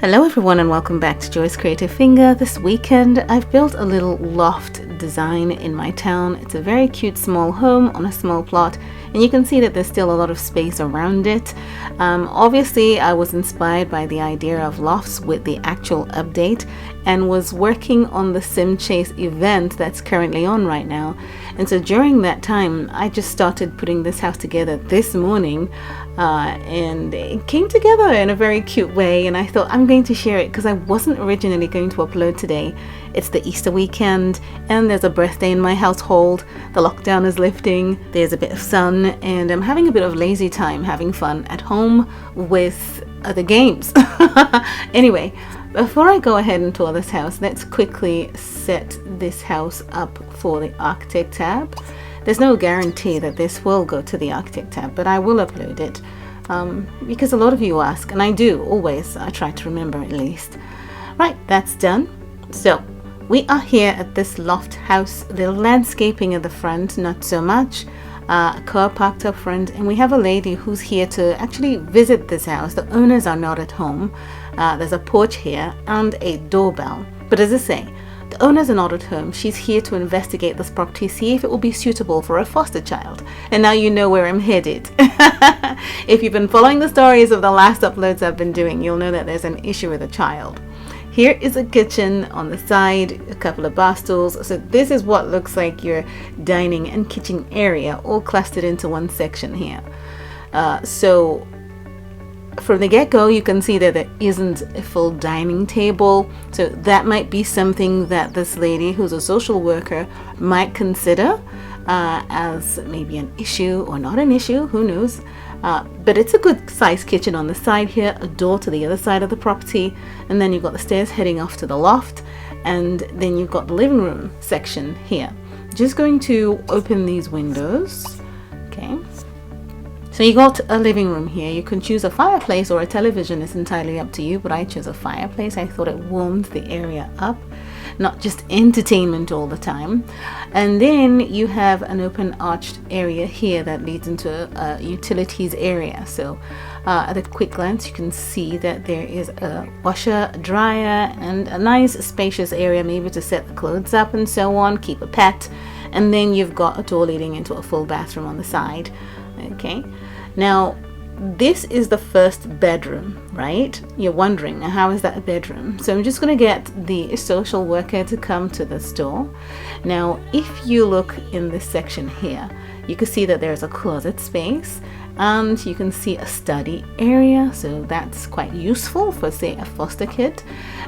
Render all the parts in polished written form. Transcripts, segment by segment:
Hello everyone and welcome back to Joy's Creative Finger. This weekend I've built a little loft design in my town. It's a very cute small home on a small plot, and you can see that there's still a lot of space around it. Obviously I was inspired by the idea of lofts with the actual update and was working on the Sim Chase event that's currently on right now. And so during that time I just started putting this house together this morning, and it came together in a very cute way, and I thought I'm going to share it because I wasn't originally going to upload today. It's the Easter weekend and there's a birthday in my household. The lockdown is lifting, there's a bit of sun, and I'm having a bit of lazy time having fun at home with other games. Anyway, before I go ahead and tour this house, let's quickly set this house up for the Architect tab. There's no guarantee that this will go to the Architect tab, but I will upload it because a lot of you ask, and I do always. I try to remember at least. Right, that's done. So we are here at this loft house. The landscaping at the front, not so much. A car parked up front, and we have a lady who's here to actually visit this house. The owners are not at home. There's a porch here and a doorbell. But as I say, the owners are not at home. She's here to investigate this property, see if it will be suitable for a foster child. And now you know where I'm headed. If you've been following the stories of the last uploads I've been doing, you'll know that there's an issue with a child. Here is a kitchen on the side, a couple of bar stools. So this is what looks like your dining and kitchen area all clustered into one section here. So from the get-go, you can see that there isn't a full dining table. So that might be something that this lady, who's a social worker, might consider as maybe an issue or not an issue, who knows. But it's a good sized kitchen on the side here, a door to the other side of the property, and then you've got the stairs heading off to the loft, and then you've got the living room section here. Just going to open these windows. Okay, so you got a living room here. You can choose a fireplace or a television, it's entirely up to you, but I chose a fireplace. I thought it warmed the area up, not just entertainment all the time. And then you have an open arched area here that leads into a utilities area. So at a quick glance you can see that there is a washer, dryer, and a nice spacious area maybe to set the clothes up and so on, keep a pet. And then you've got a door leading into a full bathroom on the side. Okay, now this is the first bedroom, right? You're wondering, how is that a bedroom? So I'm just going to get the social worker to come to this door. Now if you look in this section here, you can see that there's a closet space, and you can see a study area, so that's quite useful for, say, a foster kid.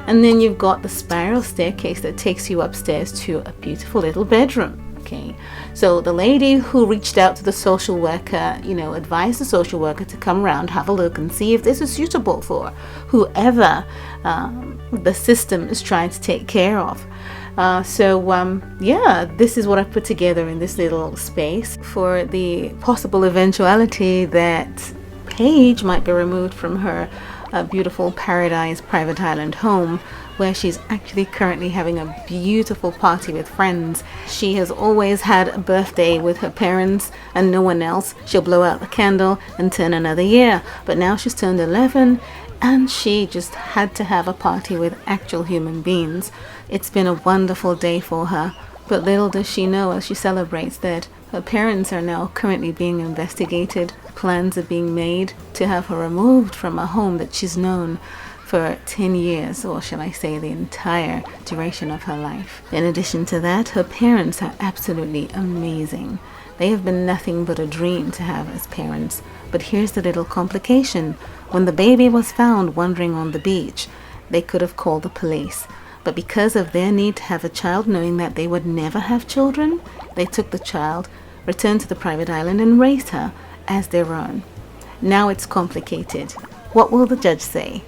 And then you've got the spiral staircase that takes you upstairs to a beautiful little bedroom. Okay, so the lady who reached out to the social worker, advised the social worker to come around, have a look, and see if this is suitable for whoever the system is trying to take care of. Yeah, this is what I put together in this little space for the possible eventuality that Paige might be removed from her beautiful paradise private island home, where she's actually currently having a beautiful party with friends. She has always had a birthday with her parents and no one else. She'll blow out the candle and turn another year, but now she's turned 11 and she just had to have a party with actual human beings. It's been a wonderful day for her, but little does she know as she celebrates that her parents are now currently being investigated. Plans are being made to have her removed from a home that she's known for 10 years, or shall I say the entire duration of her life. In addition to that, her parents are absolutely amazing. They have been nothing but a dream to have as parents. But here's the little complication. When the baby was found wandering on the beach, they could have called the police. But because of their need to have a child, knowing that they would never have children, they took the child, returned to the private island, and raised her as their own. Now it's complicated. What will the judge say?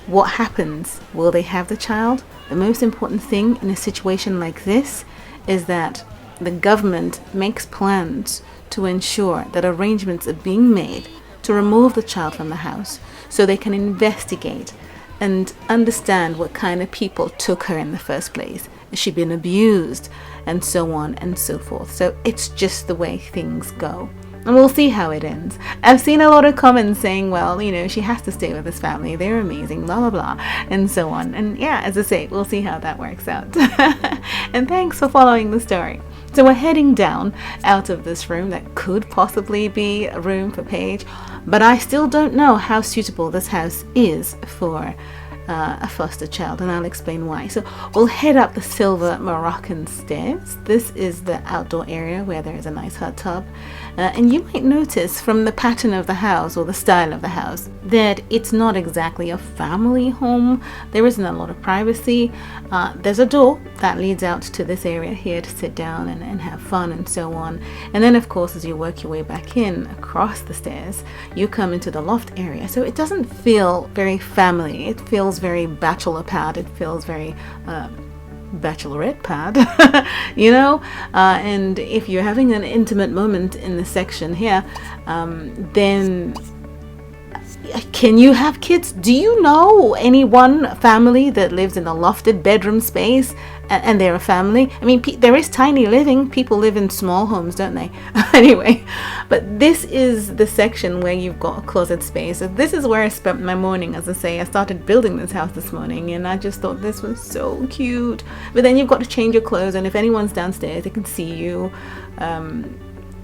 What happens? Will they have the child? The most important thing in a situation like this is that the government makes plans to ensure that arrangements are being made to remove the child from the house so they can investigate and understand what kind of people took her in the first place. Has she been abused? And so on and so forth. So it's just the way things go. And we'll see how it ends. I've seen a lot of comments saying, well, you know, she has to stay with this family. They're amazing, blah, blah, blah, and so on. And yeah, as I say, we'll see how that works out. And thanks for following the story. So we're heading down out of this room that could possibly be a room for Paige, but I still don't know how suitable this house is for a foster child, and I'll explain why. So we'll head up the silver Moroccan stairs. This is the outdoor area where there is a nice hot tub, and you might notice from the pattern of the house or the style of the house that it's not exactly a family home. There isn't a lot of privacy. There's a door that leads out to this area here to sit down and have fun and so on, and then of course as you work your way back in across the stairs you come into the loft area. So it doesn't feel very family. It feels very bachelor pad. It feels very bachelorette pad, you know, and if you're having an intimate moment in this section here, then can you have kids? Do you know any one family that lives in a lofted bedroom space and they're a family? I mean, there is tiny living. People live in small homes, don't they? Anyway, but this is the section where you've got a closet space. So this is where I spent my morning. As I say, I started building this house this morning and I just thought this was so cute. But then you've got to change your clothes, and if anyone's downstairs, they can see you.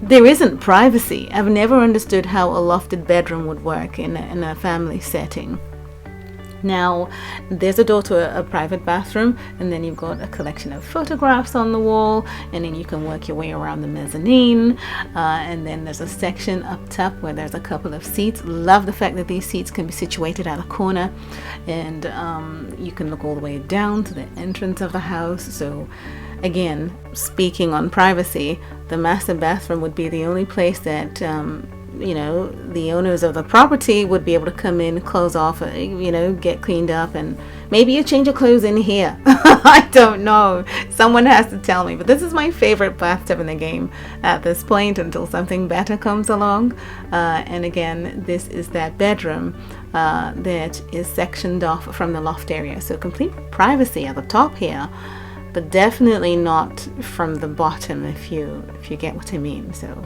There isn't privacy. I've never understood how a lofted bedroom would work in a family setting. Now, there's a door to a private bathroom, and then you've got a collection of photographs on the wall, and then you can work your way around the mezzanine, and then there's a section up top where there's a couple of seats. Love the fact that these seats can be situated at a corner, and you can look all the way down to the entrance of the house. So again, speaking on privacy, the master bathroom would be the only place that you know, the owners of the property would be able to come in, close off, you know, get cleaned up, and maybe you change your clothes in here. I don't know. Someone has to tell me. But this is my favorite bathtub in the game at this point until something better comes along. And again, this is that bedroom that is sectioned off from the loft area. So complete privacy at the top here, but definitely not from the bottom, if you get what I mean. So.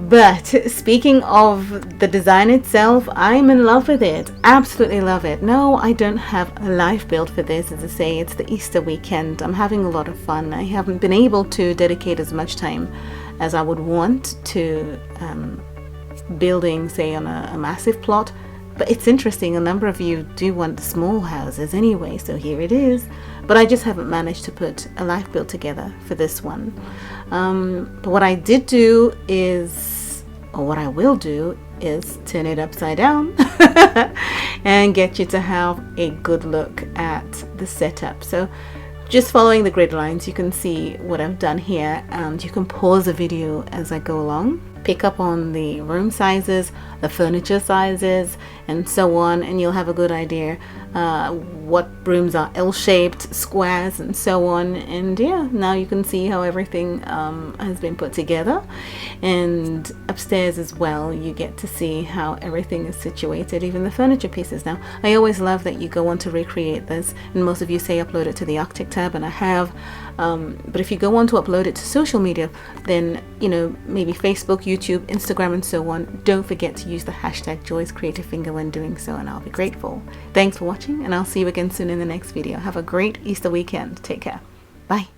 But speaking of the design itself, I'm in love with it. Absolutely love it. No, I don't have a life build for this. As I say, it's the Easter weekend. I'm having a lot of fun. I haven't been able to dedicate as much time as I would want to building, say, on a massive plot. But it's interesting, a number of you do want the small houses anyway, so here it is. But I just haven't managed to put a life build together for this one. But what I did do is, or what I will do, is turn it upside down and get you to have a good look at the setup. So just following the grid lines, you can see what I've done here, and you can pause the video as I go along, pick up on the room sizes, the furniture sizes, and so on, and you'll have a good idea what rooms are L-shaped, squares, and so on. And yeah, now you can see how everything has been put together. And upstairs as well, you get to see how everything is situated, even the furniture pieces. Now, I always love that you go on to recreate this, and most of you say upload it to the Arctic tab, and I have. But if you go on to upload it to social media, then, you know, maybe Facebook, YouTube, Instagram, and so on, don't forget to use the hashtag JCfinger when doing so, and I'll be grateful. Thanks for watching, and I'll see you again soon in the next video. Have a great Easter weekend. Take care. Bye.